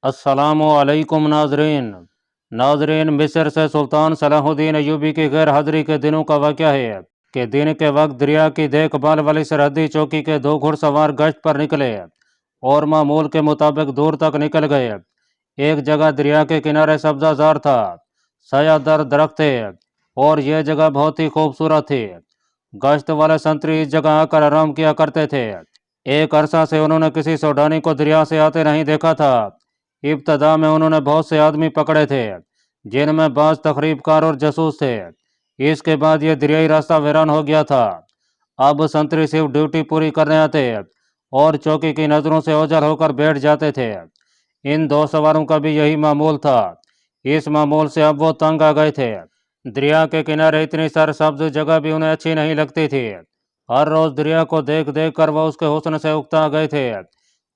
अस्सलामुअलैकुम नाजरीन। मिस्र से सुल्तान सलाहुद्दीन अयूबी की गैर हाजिरी के दिनों का वाक़या है कि दिन के वक्त दरिया की देखभाल वाली सरहदी चौकी के दो घुड़सवार गश्त पर निकले और मामूल के मुताबिक दूर तक निकल गए। एक जगह दरिया के किनारे सब्जाजार था, सायादार दरख्त थे और यह जगह बहुत ही खूबसूरत थी। गश्त वाले संतरी इस जगह आकर आराम किया करते थे। एक अरसा से उन्होंने किसी सूडानी को दरिया से आते नहीं देखा था। इब्तदा में उन्होंने बहुत से आदमी पकड़े थे, जिनमें बाज तखरीबकार और जासूस थे। इसके बाद यह दरियाई रास्ता वीरान हो गया था। अब संतरी सिर्फ ड्यूटी पूरी करने आते और चौकी की नज़रों से ओझल होकर बैठ जाते थे। इन दो सवारों का भी यही मामूल था। इस मामूल से अब वो तंग आ गए थे। दरिया के किनारे इतनी सरसब्ज जगह भी उन्हें अच्छी नहीं लगती थी। हर रोज़ दरिया को देख देख कर वह उसके हुस्न से उकता गए थे।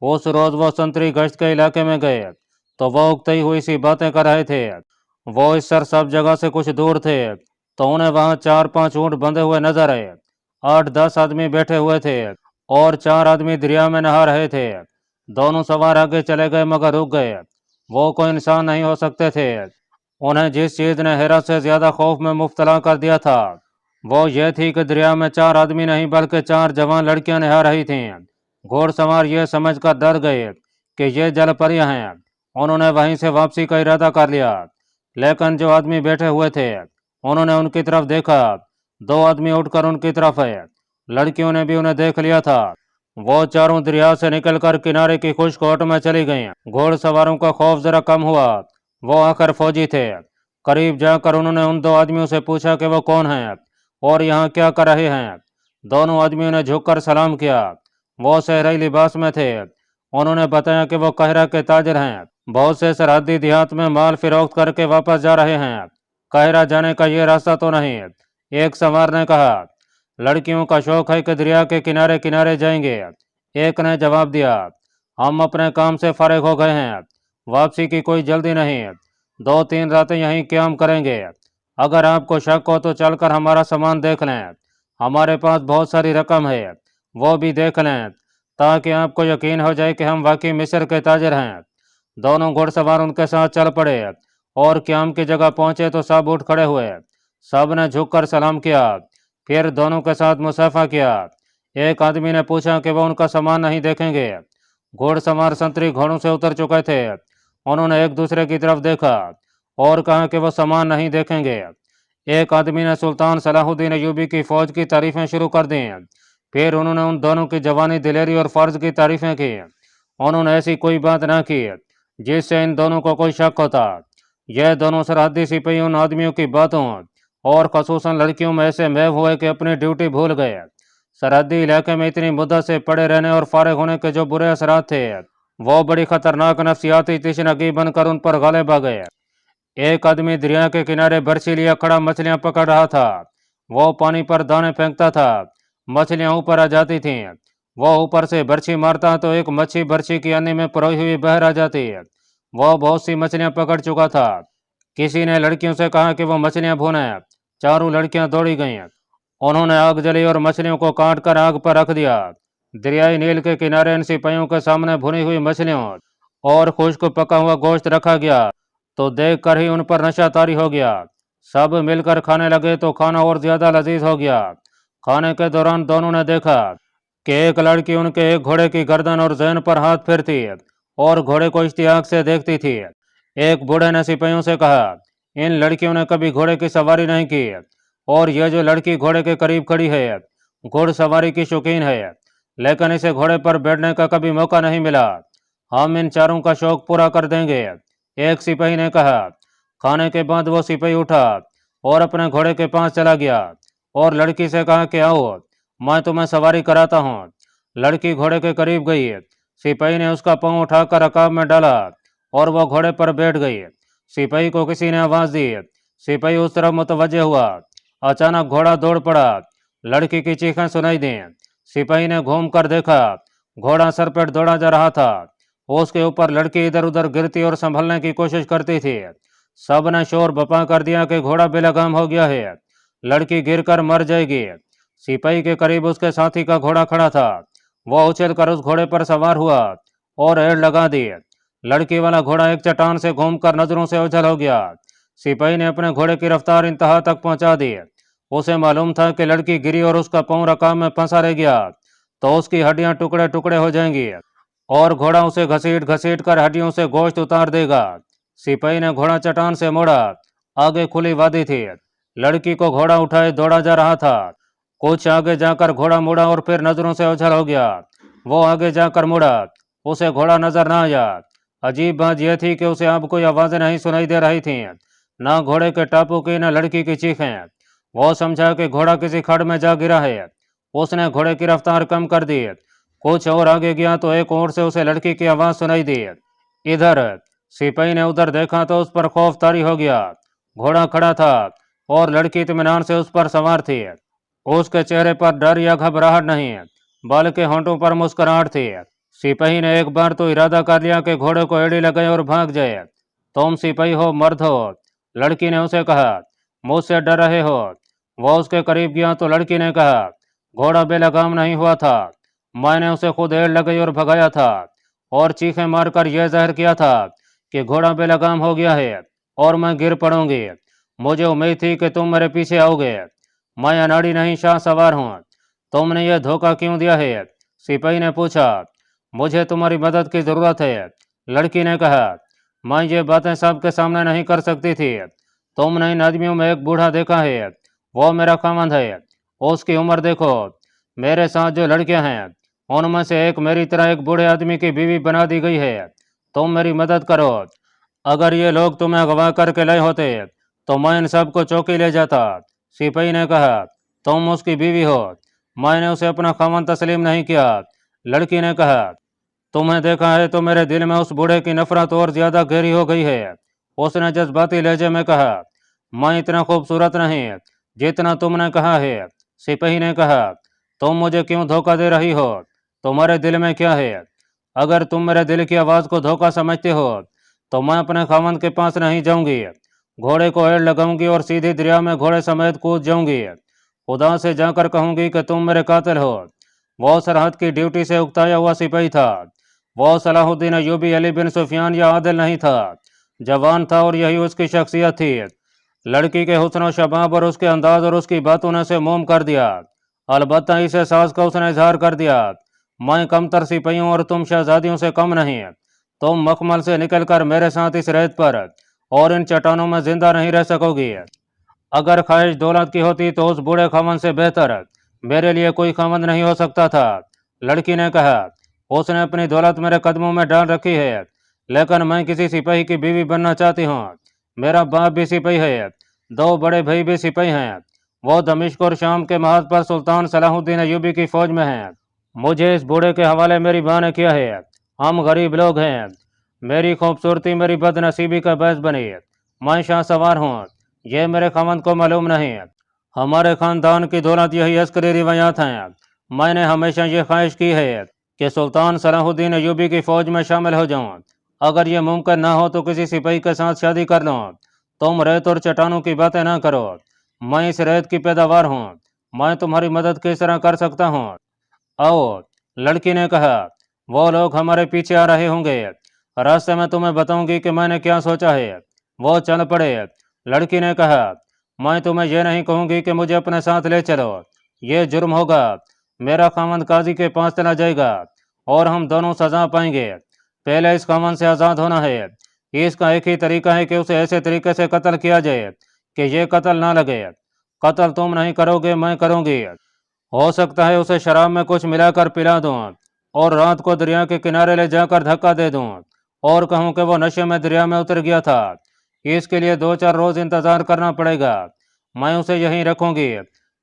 उस रोज़ वो संतरी गश्त के इलाके में गए तो वह उगती हुई सी बातें कर रहे थे। वो इस सरसब्ज जगह से कुछ दूर थे तो उन्हें वहाँ 4-5 ऊँट बंधे हुए नजर आए। 8-10 आदमी बैठे हुए थे और 4 आदमी दरिया में नहा रहे थे। दोनों सवार आगे चले गए मगर रुक गए। वो कोई इंसान नहीं हो सकते थे। उन्हें जिस चीज़ ने हैरत से ज़्यादा खौफ में मुब्तला कर दिया था वो ये थी कि दरिया में 4 आदमी नहीं बल्कि 4 जवान लड़कियां नहा रही थीं। घोड़सवार ये समझकर डर गए कि ये जल परियां हैं। उन्होंने वहीं से वापसी का इरादा कर लिया, लेकिन जो आदमी बैठे हुए थे उन्होंने उनकी तरफ देखा। 2 आदमी उठकर उनकी तरफ आए। लड़कियों ने भी उन्हें देख लिया था। वो चारों दरिया से निकलकर किनारे की खुशकोट में चली गईं। घोड़सवारों का खौफ जरा कम हुआ। वो आकर फौजी थे। करीब जाकर उन्होंने उन 2 आदमियों से पूछा कि वो कौन हैं और यहाँ क्या कर रहे हैं। दोनों आदमियों ने झुककर सलाम किया। वो सहराई लिबास में थे। उन्होंने बताया कि वो काहिरा के ताजर हैं। बहुत से सरहदी देहात में माल फिरोख्त करके वापस जा रहे हैं। काहिरा जाने का ये रास्ता तो नहीं, एक सवार ने कहा। लड़कियों का शौक है कि दरिया के किनारे किनारे जाएंगे। एक ने जवाब दिया, हम अपने काम से फारिग हो गए हैं, वापसी की कोई जल्दी नहीं, 2-3 रातें यहीं क़याम करेंगे। अगर आपको शक हो तो चलकर हमारा सामान देख लें। हमारे पास बहुत सारी रकम है, वो भी देख लें ताकि आपको यकीन हो जाए कि हम वाकई मिस्र के ताजर हैं। दोनों घुड़सवार उनके साथ चल पड़े और क़याम की जगह पहुंचे तो सब उठ खड़े हुए। सब ने झुककर सलाम किया, फिर दोनों के साथ मुसाफा किया। एक आदमी ने पूछा कि वह उनका सामान नहीं देखेंगे। घोड़सवार संतरी घोड़ों से उतर चुके थे। उन्होंने एक दूसरे की तरफ देखा और कहा कि वह सामान नहीं देखेंगे। एक आदमी ने सुल्तान सलाहुद्दीन अयूबी की फौज की तारीफें शुरू कर दी। फिर उन्होंने उन दोनों की जवानी, दिलेरी और फर्ज की तारीफें की। उन्होंने ऐसी कोई बात ना की जिससे इन दोनों को कोई शक होता। यह दोनों सरहदी सिपाही उन आदमियों की बातों और खसूसन लड़कियों में ऐसे महव हुए कि अपनी ड्यूटी भूल गए। सरहदी इलाके में इतनी मुद्दत से पड़े रहने और फारिग होने के जो बुरे असरात थे वो बड़ी खतरनाक नफ्सियाती तशनगी बनकर उन पर गालिब आ गए। एक आदमी दरिया के किनारे बर्छी लिया खड़ा मछलियां पकड़ रहा था। वो पानी पर दाने फेंकता था, मछलियां ऊपर आ जाती थीं। वो ऊपर से बर्छी मारता तो एक मच्छी बर्छी की अन्य में परोई हुई बाहर आ जाती। वो बहुत सी मछलियां पकड़ चुका था। किसी ने लड़कियों से कहा कि वो मछलियां भूने। चारों लड़कियां दौड़ी गईं। उन्होंने आग जली और मछलियों को काट कर आग पर रख दिया। दरियाई नील के किनारे इन सिपाहियों के सामने भुनी हुई मछलियों और खुश्क पका हुआ गोश्त रखा गया तो देख कर ही उन पर नशा तारी हो गया। सब मिलकर खाने लगे तो खाना और ज्यादा लजीज हो गया। खाने के दौरान दोनों ने देखा कि एक लड़की उनके एक घोड़े की गर्दन और ज़हन पर हाथ फेरती और घोड़े को इश्तियाक से देखती थी। एक बूढ़े ने सिपाहियों से कहा, इन लड़कियों ने कभी घोड़े की सवारी नहीं की और यह जो लड़की घोड़े के करीब खड़ी है घोड़सवारी की शौकीन है, लेकिन इसे घोड़े पर बैठने का कभी मौका नहीं मिला। हम इन चारों का शौक पूरा कर देंगे। एक सिपाही ने कहा। खाने के बाद वो सिपाही उठा और अपने घोड़े के पास चला गया और लड़की से कहा कि आओ, मैं तुम्हें सवारी कराता हूँ। लड़की घोड़े के करीब गई। सिपाही ने उसका पांव उठाकर रकाब में डाला और वह घोड़े पर बैठ गई। सिपाही को किसी ने आवाज दी। सिपाही उस तरफ मुतवज्जे हुआ। अचानक घोड़ा दौड़ पड़ा। लड़की की चीखें सुनाई दी। सिपाही ने घूम कर देखा, घोड़ा सर पर दौड़ा जा रहा था। उसके ऊपर लड़की इधर उधर गिरती और संभलने की कोशिश करती थी। सब ने शोर बपा कर दिया कि घोड़ा बेलगाम हो गया है, लड़की गिरकर मर जाएगी। सिपाही के करीब उसके साथी का घोड़ा खड़ा था। वह उछल कर उस घोड़े पर सवार हुआ और एड़ लगा दी। लड़की वाला घोड़ा एक चट्टान से घूमकर नजरों से ओझल हो गया। सिपाही ने अपने घोड़े की रफ्तार इंतहा तक पहुंचा दी। उसे मालूम था कि लड़की गिरी और उसका पांव रकाब में फंसा रह गया तो उसकी हड्डियां टुकड़े टुकड़े हो जाएंगी और घोड़ा उसे घसीट घसीट कर हड्डियों से गोश्त उतार देगा। सिपाही ने घोड़ा चट्टान से मोड़ा। आगे खुली वादी थी। लड़की को घोड़ा उठाए दौड़ा जा रहा था। कुछ आगे जाकर घोड़ा मुड़ा और फिर नजरों से ओझल हो गया। वो आगे जाकर मुड़ा। उसे घोड़ा नजर न आया। अजीब बात यह थी कि उसे अब कोई आवाजें नहीं सुनाई दे रही थीं, न घोड़े के टापू की न लड़की की चीखें। वो समझा कि घोड़ा किसी खड़ में जा गिरा है। उसने घोड़े की रफ्तार कम कर दी। कुछ और आगे गया तो एक ओर से उसे लड़की की आवाज सुनाई दी। इधर। सिपाही ने उधर देखा तो उस पर खौफ तारी हो गया। घोड़ा खड़ा था और लड़की इत्मीनान से उस पर सवार थी। उसके चेहरे पर डर या घबराहट नहीं, बल्कि होंठों पर मुस्कुराहट थी। सिपाही ने एक बार तो इरादा कर लिया कि घोड़े को एड़ी लगाए और भाग जाए। तुम सिपाही हो, मर्द हो, लड़की ने उसे कहा। मुझसे डर रहे हो? वो उसके करीब गया तो लड़की ने कहा, घोड़ा बेलगाम नहीं हुआ था, मैंने उसे खुद एड़ लगाई और भगाया था और चीखें मारकर यह जाहिर किया था कि घोड़ा बेलगाम हो गया है और मैं गिर पड़ूंगी। मुझे उम्मीद थी कि तुम मेरे पीछे आओगे। मैं अनाड़ी नहीं, शाह सवार हूँ। तुमने यह धोखा क्यों दिया है? सिपाही ने पूछा। मुझे तुम्हारी मदद की जरूरत है, लड़की ने कहा। मैं ये बातें सबके सामने नहीं कर सकती थी। तुमने इन आदमियों में एक बूढ़ा देखा है, वो मेरा खामंद है। उसकी उम्र देखो। मेरे साथ जो लड़कियां हैं उनमें से एक मेरी तरह एक बूढ़े आदमी की बीवी बना दी गई है। तुम मेरी मदद करो। अगर ये लोग तुम्हें अगवा करके लाए होते तो मैं इन सबको चौकी ले जाता। सिपाही ने कहा, तुम उसकी बीवी हो, मैंने उसे अपना खामन तस्लीम नहीं किया। लड़की ने कहा, तुम्हें देखा है तो मेरे दिल में उस बूढ़े की नफरत और ज्यादा गहरी हो गई है। उसने जज्बाती लहजे में कहा, मैं इतना खूबसूरत नहीं जितना तुमने कहा है। सिपाही ने कहा, तुम मुझे क्यों धोखा दे रही हो? तुम्हारे दिल में क्या है? अगर तुम मेरे दिल की आवाज को धोखा समझते हो तो मैं अपने खामन के पास नहीं जाऊंगी। घोड़े को एड़ लगाऊंगी और सीधी दरिया में घोड़े समेत कूद जाऊंगी। खुदा से जाकर कहूंगी कि तुम मेरे कातिल हो। वो सरहद की ड्यूटी से उकताया हुआ सिपाही था। वो सलाहुद्दीन अयूबी, अली बिन सुफियान या आदिल नहीं था। जवान था और यही उसकी शख्सियत थी। लड़की के हुस्न शबाब और उसके अंदाज और उसकी बातों ने उसे मोम कर दिया। अलबत्ता इस एहसास का उसने इजहार कर दिया, मैं कमतर सिपाहियों और तुम शहजादियों से कम नहीं। तुम मखमल से निकलकर मेरे साथ इस रेत पर और इन चट्टानों में जिंदा नहीं रह सकोगी। अगर ख्वाहिश दौलत की होती तो उस बूढ़े खामन से बेहतर मेरे लिए कोई खामन नहीं हो सकता था। लड़की ने कहा, उसने अपनी दौलत मेरे कदमों में डाल रखी है, लेकिन मैं किसी सिपाही की बीवी बनना चाहती हूँ। मेरा बाप भी सिपाही है, दो बड़े भाई भी सिपाही हैं। वो दमिश्क और शाम के महाज पर सुल्तान सलाहुद्दीन अयूबी की फौज में हैं। मुझे इस बूढ़े के हवाले मेरी माँ ने किया है। हम गरीब लोग हैं। मेरी खूबसूरती मेरी बदनसीबी का बायस बनी। मैं शाह सवार हूँ, ये मेरे खामन को मालूम नहीं। हमारे खानदान की दौलत यही अस्करी रिवायात हैं। मैंने हमेशा ये ख्वाहिश की है कि सुल्तान सलाहुद्दीन अयूबी की फौज में शामिल हो जाऊं। अगर ये मुमकिन ना हो तो किसी सिपाही के साथ शादी कर लो। तुम रेत और चट्टानों की बातें ना करो। मैं इस रेत की पैदावार हूँ। मैं तुम्हारी मदद किस तरह कर सकता हूँ? आओ, लड़की ने कहा। वो लोग हमारे पीछे आ रहे होंगे। रास्ते में तुम्हें बताऊंगी कि मैंने क्या सोचा है। वो चल पड़े। लड़की ने कहा, मैं तुम्हें यह नहीं कहूंगी कि मुझे अपने साथ ले चलो, ये जुर्म होगा। मेरा खामन काजी के पास चला जाएगा और हम दोनों सजा पाएंगे। पहले इस खामन से आज़ाद होना है। इसका एक ही तरीका है कि उसे ऐसे तरीके से कत्ल किया जाए कि ये कत्ल ना लगे। कत्ल तुम नहीं करोगे, मैं करूंगी। हो सकता है उसे शराब में कुछ मिलाकर पिला दूं और रात को दरिया के किनारे ले जाकर धक्का दे दूं और कहूं कि वो नशे में दरिया में उतर गया था। इसके लिए 2-4 रोज इंतजार करना पड़ेगा। मैं उसे यहीं रखूंगी।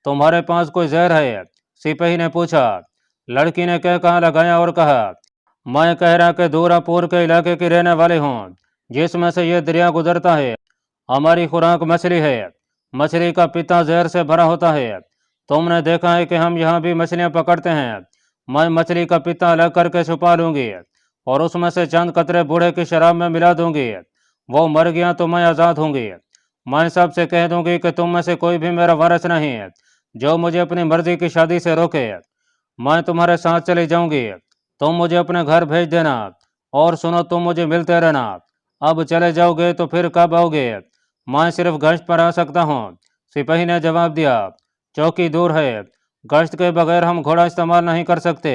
तुम्हारे पास कोई जहर है? सिपाही ने पूछा। लड़की ने कहा लगाया और कहा, मैं कह रहा कि दूरापुर के इलाके की रहने वाली हूँ जिसमें से ये दरिया गुजरता है। हमारी खुराक मछली है। मछली का पित्ता जहर से भरा होता है। तुमने देखा है कि हम यहाँ भी मछलियाँ पकड़ते हैं। मैं मछली का पित्ता अलग करके छुपा लूंगी और उसमें से चंद कतरे बूढ़े की शराब में मिला दूंगी। वो मर गया तो मैं आज़ाद होंगी। मैं सबसे कह दूंगी कि तुम में से कोई भी मेरा वारिस नहीं है जो मुझे अपनी मर्जी की शादी से रोके। मैं तुम्हारे साथ चली जाऊंगी। तुम मुझे अपने घर भेज देना और सुनो, तुम मुझे मिलते रहना। अब चले जाओगे तो फिर कब आओगे? मैं सिर्फ गश्त पर आ सकता हूँ, सिपाही ने जवाब दिया। चौकी दूर है, गश्त के बगैर हम घोड़ा इस्तेमाल नहीं कर सकते।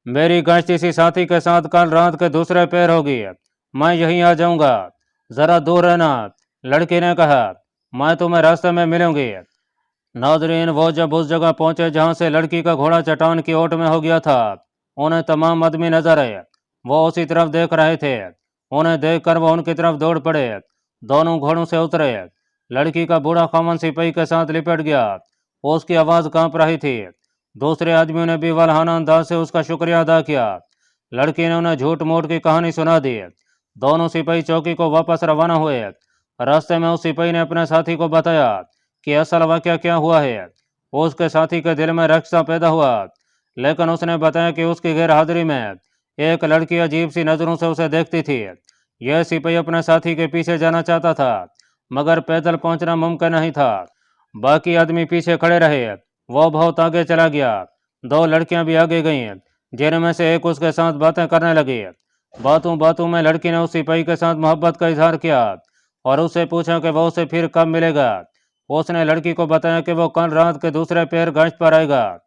मेरी गश्त इसी साथी के साथ कल रात के दूसरे पैर होगी, मैं यहीं आ जाऊंगा, जरा दूर रहना, लड़की ने कहा। मैं तुम्हें रास्ते में मिलूंगी। नाजरीन, वो जब उस जगह पहुंचे जहां से लड़की का घोड़ा चट्टान की ओट में हो गया था, उन्हें तमाम आदमी नजर आए। वो उसी तरफ देख रहे थे। उन्हें देखकर वो उनकी तरफ दौड़ पड़े। दोनों घोड़ों से उतरे। लड़की का बूढ़ा खामन सिपाही के साथ लिपट गया। उसकी आवाज कांप रही थी। दूसरे आदमियों ने भी वालहाना अंदाज से उसका शुक्रिया अदा किया। लड़की ने उन्हें झूठ मूठ की कहानी सुना दी। दोनों सिपाही चौकी को वापस रवाना हुए। रास्ते में उस सिपाही ने अपने साथी को बताया कि असल वाकया क्या हुआ है। उसके साथी के दिल में रक्षा पैदा हुआ, लेकिन उसने बताया कि उसकी गैर हाजिरी में एक लड़की अजीब सी नजरों से उसे देखती थी। यह सिपाही अपने साथी के पीछे जाना चाहता था, मगर पैदल पहुंचना मुमकिन नहीं था। बाकी आदमी पीछे खड़े रहे। वो बहुत आगे चला गया। दो लड़कियां भी आगे गईं, जिनमें से एक उसके साथ बातें करने लगी। बातों बातों में लड़की ने उस सिपाही के साथ मोहब्बत का इजहार किया और उससे पूछा कि वो उसे फिर कब मिलेगा। उसने लड़की को बताया कि वो कल रात के दूसरे पैर गश्त पर आएगा।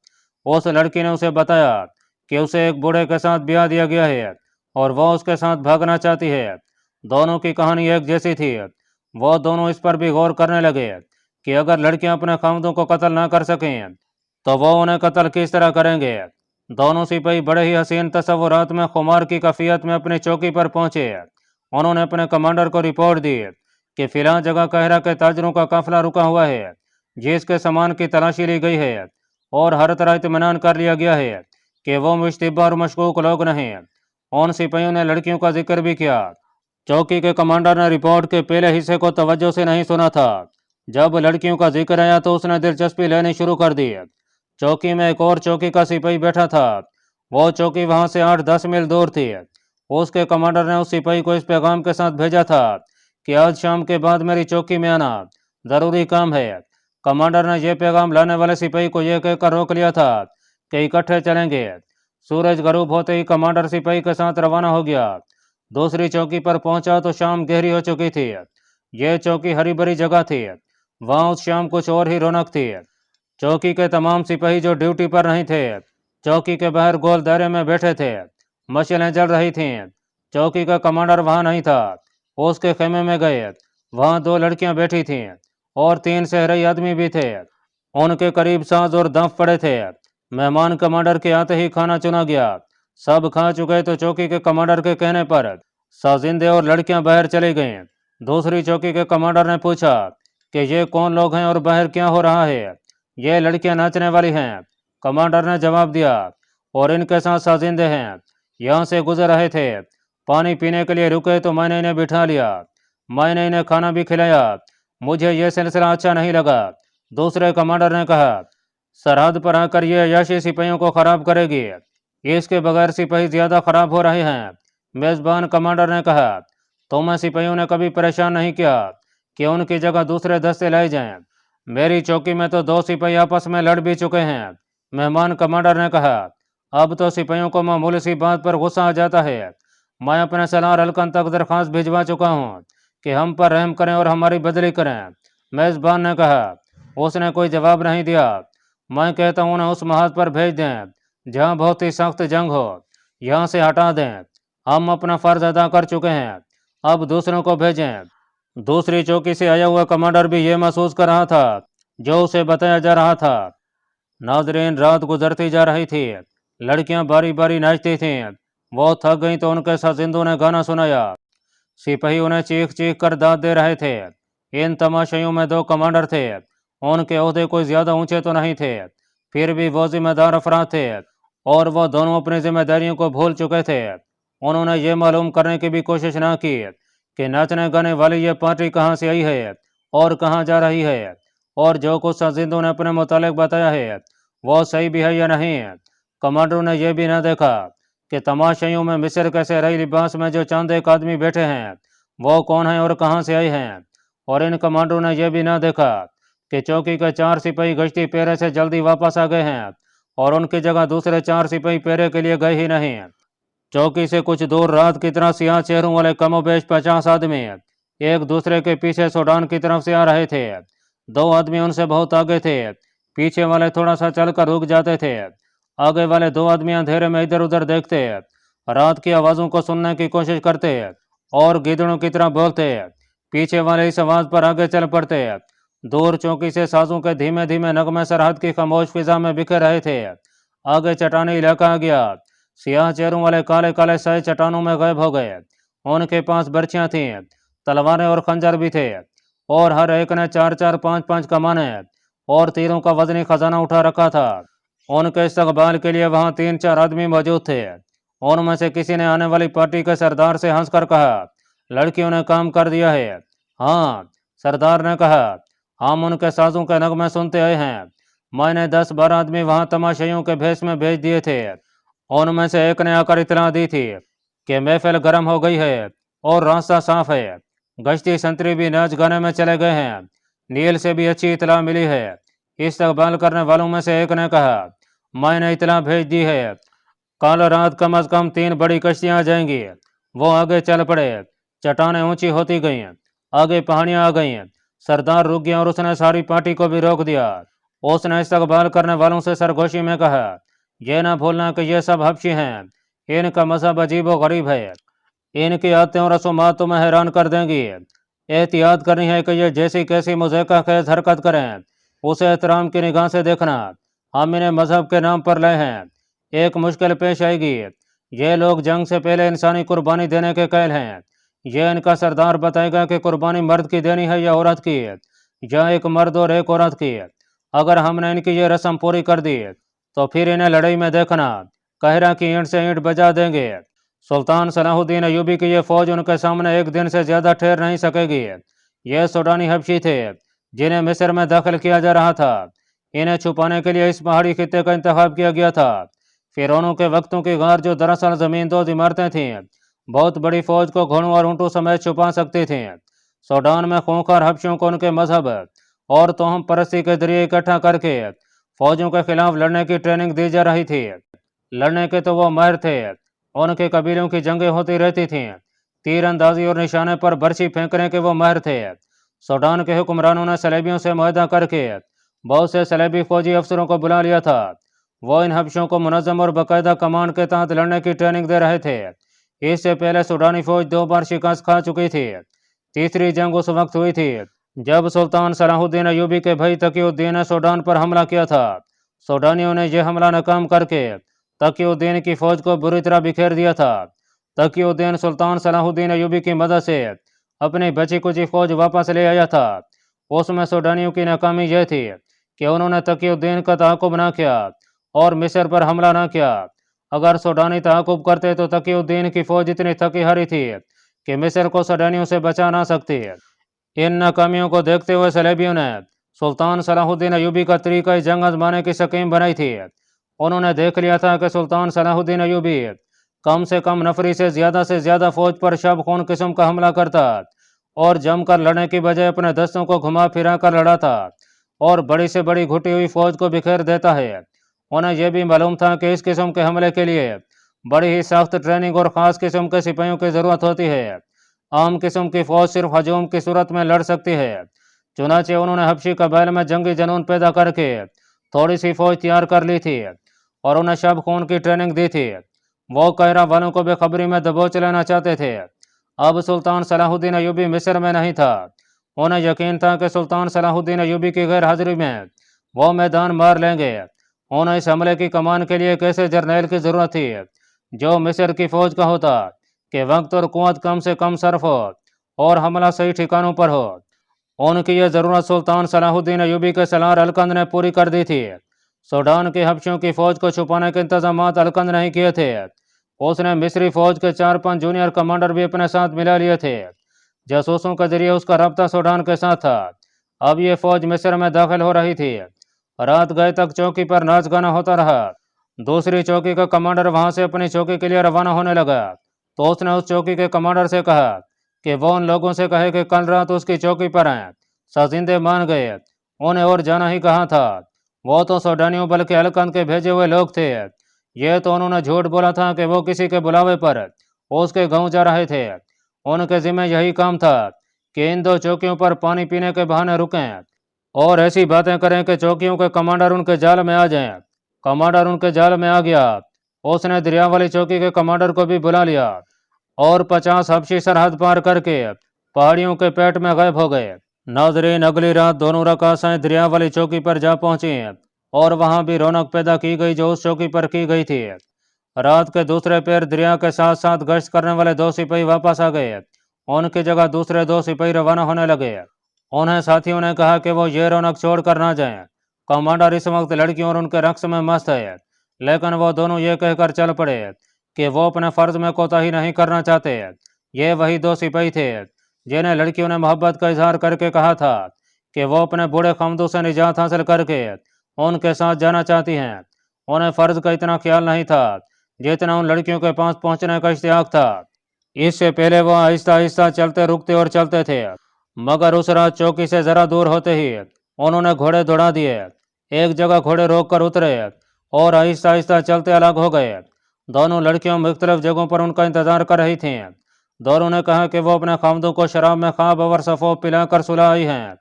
उस लड़की ने उसे बताया कि उसे एक बूढ़े के साथ ब्याह दिया गया है और वो उसके साथ भागना चाहती है। दोनों की कहानी एक जैसी थी। वो दोनों इस पर भी गौर करने लगे कि अगर लड़कियां अपने खामदों को कत्ल ना कर सकें तो वो उन्हें कत्ल किस तरह करेंगे। दोनों सिपाही बड़े ही हसीन तस्वुरात में खुमार की कैफियत में अपनी चौकी पर पहुंचे। उन्होंने अपने कमांडर को रिपोर्ट दी कि फिलहाल जगह कहरा के ताजरों का काफिला रुका हुआ है, जिसके सामान की तलाशी ली गई है और हर तरह इत्मीनान कर लिया गया है कि वो मुश्तबा और मशकूक लोग नहीं। उन सिपाहियों ने लड़कियों का जिक्र भी किया। चौकी के कमांडर ने रिपोर्ट के पहले हिस्से को तवज्जो से नहीं सुना था। जब लड़कियों का जिक्र आया तो उसने दिलचस्पी लेनी शुरू कर दी। चौकी में एक और चौकी का सिपाही बैठा था। वो चौकी वहां से 8-10 मील दूर थी। उसके कमांडर ने उस सिपाही को इस पैगाम के साथ भेजा था कि आज शाम के बाद मेरी चौकी में आना, जरूरी काम है। कमांडर ने यह पैगाम लाने वाले सिपाही को यह कहकर रोक लिया था कि इकट्ठे चलेंगे। सूरज गरूब होते ही कमांडर सिपाही के साथ रवाना हो गया। दूसरी चौकी पर पहुंचा तो शाम गहरी हो चुकी थी। यह चौकी हरी भरी जगह थी। वहां उस शाम कुछ और ही रौनक थी। चौकी के तमाम सिपाही जो ड्यूटी पर नहीं थे, चौकी के बाहर गोल दायरे में बैठे थे। मशालें जल रही थीं। चौकी का कमांडर वहां नहीं था। उसके खेमे में गए। वहां 2 लड़कियां बैठी थीं और 3 सहरई आदमी भी थे। उनके करीब साज और दफ पड़े थे। मेहमान कमांडर के आते ही खाना चुना गया। सब खा चुके तो चौकी के कमांडर के कहने पर साजिंदे और लड़कियां बाहर चली गईं। दूसरी चौकी के कमांडर ने पूछा कि ये कौन लोग हैं और बाहर क्या हो रहा है। ये लड़कियां नाचने वाली हैं, कमांडर ने जवाब दिया, और इनके साथ साजिंदे हैं। यहाँ से गुजर रहे थे, पानी पीने के लिए रुके तो मैंने इन्हें बिठा लिया। मैंने इन्हें खाना भी खिलाया। मुझे यह सिलसिला अच्छा नहीं लगा। दूसरे कमांडर ने कहा, सरहद पर आकर ये अयाशी सिपाहियों को खराब करेगी। इसके बगैर सिपाही ज्यादा खराब हो रहे हैं। मेजबान कमांडर ने कहा, तुम्हें सिपाहियों ने कभी परेशान नहीं किया कि उनकी जगह दूसरे दस्ते लाए जाएं। मेरी चौकी में तो 2 सिपाही आपस में लड़ भी चुके हैं। मेहमान कमांडर ने कहा, अब तो सिपाहियों को मामूली सी बात पर गुस्सा आ जाता है। मैं अपने सलार हल्कन तक दरख्वास्त भिजवा चुका हूँ कि हम पर रहम करें और हमारी बदली करें। मेजबान ने कहा। उसने कोई जवाब नहीं दिया। मैं कहता हूँ उन्हें उस महाज पर भेज दें जहाँ बहुत ही सख्त जंग हो। यहाँ से हटा दें। हम अपना फर्ज अदा कर चुके हैं, अब दूसरों को भेजें। दूसरी चौकी से आया हुआ कमांडर भी ये महसूस कर रहा था जो उसे बताया जा रहा था। नाजरीन, रात गुजरती जा रही थी। लड़कियां बारी बारी नाचती थीं। वो थक गईं तो उनके साजिंदों ने गाना सुनाया। सिपाही उन्हें चीख चीख कर दाद दे रहे थे। इन तमाशाइयों में 2 कमांडर थे। उनके ओहदे कोई ज्यादा ऊंचे तो नहीं थे, फिर भी वो जिम्मेदार अफराद थे और वो दोनों अपनी जिम्मेदारियों को भूल चुके थे। उन्होंने ये मालूम करने की भी कोशिश ना की कि नाचने गाने वाली ये पार्टी कहाँ से आई है और कहाँ जा रही है, और जो कुछ साजिंदों ने अपने मुतालिक बताया है वो सही भी है या नहीं। कमांडरों ने यह भी ना देखा कि तमाशाइयों में मिस्र के सहराई लिबास में जो चंद एक आदमी बैठे हैं वो कौन है और कहाँ से आए हैं। और इन कमांडरों ने यह भी ना देखा कि चौकी के 4 सिपाही गश्ती पेरे से जल्दी वापस आ गए हैं और उनकी जगह दूसरे 4 सिपाही पेरे के लिए गए ही नहीं। चौकी से कुछ दूर रात की तरह सियाह चेहरों वाले कमोबेश 50 आदमी एक दूसरे के पीछे सूडान की तरफ से आ रहे थे। 2 आदमी उनसे बहुत आगे थे। पीछे वाले थोड़ा सा चलकर रुक जाते थे। आगे वाले 2 आदमी अंधेरे में इधर उधर देखते, रात की आवाज़ों को सुनने की कोशिश करते और गिदड़ों की तरह बोलते। पीछे वाले इस आवाज़ पर आगे चल पड़ते। दूर चौकी से साजों के धीमे धीमे नगमे सरहद की खामोश फिजा में बिखर रहे थे। आगे चट्टानी इलाका आ गया। सियाह चेहरों वाले काले काले साए चट्टानों में गायब हो गए। उनके पास बर्छियां थीं, तलवारें और खंजर भी थे, और हर एक ने 4-4, 5-5 कमाने और तीरों का वजनी खजाना उठा रखा था। उनके इस्तकबाल के लिए वहां 3-4 आदमी मौजूद थे। उनमें से किसी ने आने वाली पार्टी के सरदार से हंसकर कहा, लड़कियों ने काम कर दिया है। हाँ, सरदार ने कहा, हम उनके साजों के नगमे सुनते आए हैं। मैंने 10-12 आदमी वहां तमाशाइयों के भेष में भेज दिए थे। उनमें से एक ने आकर इतला दी थी कि महफिल गर्म हो गई है और रास्ता साफ है। गश्ती संतरी भी नाच गाने में चले गए हैं। नील से भी अच्छी इतला मिली है। इस्तकबाल करने वालों में से एक ने कहा, मैंने इतला भेज दी है, कल रात कम अज कम 3 बड़ी कश्तियां आ जाएंगी। वो आगे चल पड़े। चट्टानें ऊंची होती गईं, आगे पहाड़ियां आ गईं। सरदार रुक गया और उसने सारी पार्टी को भी रोक दिया। उसने इस्तकबाल करने वालों से सरगोशी में कहा, ये ना भूलना कि ये सब हबशी हैं। इनका मजहब अजीब व गरीब है। इनकी आदतें और रसूमात तुम्हें हैरान कर देंगी। एहतियात करनी है कि ये जैसी कैसी मुज़क्का खेज हरकत करें, उसे एहतराम की निगाह से देखना। हम इन्हें मजहब के नाम पर लाए हैं। एक मुश्किल पेश आएगी। ये लोग जंग से पहले इंसानी कुर्बानी देने के कायल हैं। ये इनका सरदार बताएगा कि कुर्बानी मर्द की देनी है या औरत की, या एक मर्द और एक औरत की। अगर हमने इनकी ये रस्म पूरी कर दी तो फिर इन्हें लड़ाई में देखना, कहरा की ईंट से ईंट बजा देंगे। सुल्तान सलाहुद्दीन अयूबी की ये फौज उनके सामने एक दिन से ज्यादा ठहर नहीं सकेगी। ये सूडानी हबशी थे जिन्हें मिस्र में दाखिल किया जा रहा था। इन्हें छुपाने के लिए इस पहाड़ी खित्ते का इंतखाब किया गया था। फिरौनों के वक्तों की गार जो दरअसल जमींदोज इमारतें थीं, बहुत बड़ी फौज को घोड़ों और ऊँटों समेत छुपा सकती थीं। सूडान में खूंखार हबशियों को उनके मजहब और तोहम परस्ती के जरिए इकट्ठा करके फौजों के खिलाफ लड़ने की ट्रेनिंग दी जा रही थी। लड़ने के तो वो माहिर थे। उनके कबीलों की जंगें होती रहती थीं। तीर अंदाजी और निशाने पर बर्छी फेंकने के वो माहिर थे। सूडान के हुक्मरानों ने सलेबियों से मुआहदा करके बहुत से सलेबी फौजी अफसरों को बुला लिया था। वो इन हबशों को मुनज़्ज़म और बाकायदा कमांड के तहत लड़ने की ट्रेनिंग दे रहे थे। इससे पहले सूडानी फौज 2 बार शिकस्त खा चुकी थी। तीसरी जंग उस वक्त हुई थी जब सुल्तान सलाहुद्दीन अयूबी के भाई तकीउद्दीन ने सूडान पर हमला किया था। सूडानियों ने यह हमला नाकाम करके तकीउद्दीन की फौज को बुरी तरह बिखेर दिया था। तकीउद्दीन सुल्तान सलाहुद्दीन अयूबी की मदद से अपनी बची कुची फौज वापस ले आया था। उसमें सूडानियों की नाकामी यह थी कि उन्होंने तकीउद्दीन का ताक़ुब न किया और मिस्र पर हमला न किया। अगर सूडानी ताक़ुब करते तो तकीउद्दीन की फौज इतनी थकी हारी थी कि मिस्र को सूडानियों से बचा ना सकती। इन नाकामियों को देखते हुए सलेबियों ने सुल्तान सलाहुद्दीन अयूबी का तरीका जंग आजमाने की स्कीम बनाई थी। उन्होंने देख लिया था कि सुल्तान सलाहुद्दीन अयूबी कम से कम नफरी से ज़्यादा फौज पर शब खून किस्म का हमला करता और जमकर लड़ने की बजाय अपने दस्तों को घुमा फिरा कर लड़ाता और बड़ी से बड़ी घुटी हुई फौज को बिखेर देता है। उन्हें यह भी मालूम था कि इस किस्म के हमले के लिए बड़ी ही सख्त ट्रेनिंग और ख़ास किस्म के सिपाहियों की ज़रूरत होती है। आम किस्म की फौज सिर्फ हजूम की सूरत में लड़ सकती है। चुनाचे उन्होंने हबशी कबाइल में जंगी जनून पैदा करके थोड़ी सी फौज तैयार कर ली थी और उन्हें शब खून की ट्रेनिंग दी थी। वो कहरा वालों को बेखबरी में दबोच लेना चाहते थे। अब सुल्तान सलाहुद्दीन अयूबी मिस्र में नहीं था। उन्हें यकीन था कि सुल्तान सलाहुद्दीन अयूबी की गैर हाजिरी में वो मैदान मार लेंगे। उन्हें इस हमले की कमान के लिए एक ऐसे जर्नैल की ज़रूरत थी जो मिस्र की फौज का होता, कि वक्त और कुव्वत कम से कम सर्फ हो और हमला सही ठिकानों पर हो। उनकी यह ज़रूरत सुल्तान सलाहुद्दीन अयूबी के सलार अलकंद ने पूरी कर दी थी। सूडान के हबशियों की फौज को छुपाने के इंतजाम अलकंद नहीं किए थे। उसने मिस्री फौज के 4-5 जूनियर कमांडर भी अपने साथ मिला लिए थे। जासूसों के जरिए उसका रब्ता सूडान के साथ था। अब यह फौज मिस्र में दाखिल हो रही थी। रात गए तक चौकी पर नाच गाना होता रहा। दूसरी चौकी का कमांडर वहां से अपनी चौकी के लिए रवाना होने लगा तो उसने उस चौकी के कमांडर से कहा कि वो उन लोगों से कहे कि कल रात उसकी चौकी पर आए। सजिंदे मान गए। उन्हें और जाना ही कहा था। वो तो सूडानियों बल्कि अलकंद के भेजे हुए लोग थे। یہ تو انہوں نے جھوٹ بولا تھا کہ وہ کسی کے بلاوے پر اس کے گاؤں جا رہے تھے۔ ان کے ذمہ یہی کام تھا کہ ان 2 چوکیوں پر پانی پینے کے بہانے رکیں اور ایسی باتیں کریں کہ چوکیوں کے کمانڈر ان کے جال میں آ جائیں۔ کمانڈر ان کے جال میں آ گیا۔ اس نے دریا والی چوکی کے کمانڈر کو بھی بلا لیا اور 50 حبشی سرحد پار کر کے پہاڑیوں کے پیٹ میں غائب ہو گئے۔ ناظرین، اگلی رات دونوں رقاصیں دریا والی چوکی پر جا پہنچی اور وہاں بھی رونق پیدا کی گئی جو اس چوکی پر کی گئی تھی۔ رات کے دوسرے پیر دریا کے ساتھ ساتھ گشت کرنے والے 2 سپاہی واپس آ گئے۔ ان کی جگہ دوسرے 2 سپاہی روانہ ہونے لگے۔ انہیں ساتھیوں نے کہا کہ وہ یہ رونق چھوڑ کر نہ جائیں۔ کمانڈر اس وقت لڑکیوں اور ان کے رقص میں مست ہے، لیکن وہ دونوں یہ کہہ کر چل پڑے کہ وہ اپنے فرض میں کوتاہی نہیں کرنا چاہتے۔ یہ وہی 2 سپاہی تھے جنہیں لڑکیوں نے محبت کا اظہار کر کے کہا تھا کہ وہ اپنے بوڑھے خمدوں سے نجات حاصل کر کے ان کے ساتھ جانا چاہتی ہیں۔ انہیں فرض کا اتنا خیال نہیں تھا جتنا ان لڑکیوں کے پاس پہنچنے کا اشتیاق تھا۔ اس سے پہلے وہ آہستہ آہستہ چلتے رکتے اور چلتے تھے، مگر اس رات چوکی سے ذرا دور ہوتے ہی انہوں نے گھوڑے دوڑا دیے۔ ایک جگہ گھوڑے روک کر اترے اور آہستہ آہستہ چلتے الگ ہو گئے۔ دونوں لڑکیوں مختلف جگہوں پر ان کا انتظار کر رہی تھیں۔ دونوں نے کہا کہ وہ اپنے خامدوں کو شراب میں خواب اور سفوف پلا کر سلا آئی ہیں۔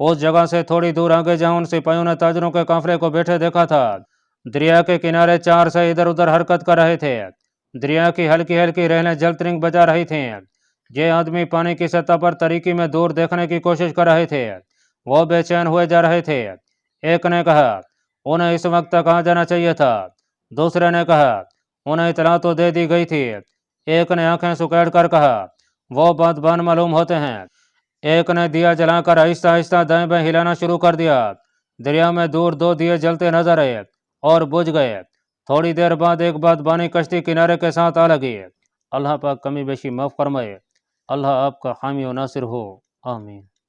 اس جگہ سے تھوڑی دور آگے جہاں ان سپاہیوں نے تاجروں کے قافلے کو بیٹھے دیکھا تھا، دریا کے کنارے 4 سے ادھر ادھر حرکت کر رہے تھے۔ دریا کی ہلکی ہلکی رہلیں جلترنگ بجا رہی تھیں۔ یہ آدمی پانی کی سطح پر تاریکی میں دور دیکھنے کی کوشش کر رہے تھے۔ وہ بے چین ہوئے جا رہے تھے۔ ایک نے کہا انہیں اس وقت تک آ جانا چاہیے تھا۔ دوسرے نے کہا انہیں اطلاع تو دے دی گئی تھی۔ ایک نے آنکھیں سکیڑ کر کہا وہ بات بان معلوم ہوتے ہیں۔ ایک نے دیا جلا کر آہستہ آہستہ دائیں بائیں ہلانا شروع کر دیا۔ دریا میں دور 2 دیے جلتے نظر آئے اور بجھ گئے۔ تھوڑی دیر بعد ایک بات بانی کشتی کنارے کے ساتھ آ لگی۔ اللہ پاک کمی بیشی معاف فرمائے۔ اللہ آپ کا حامی و ناصر ہو، آمین۔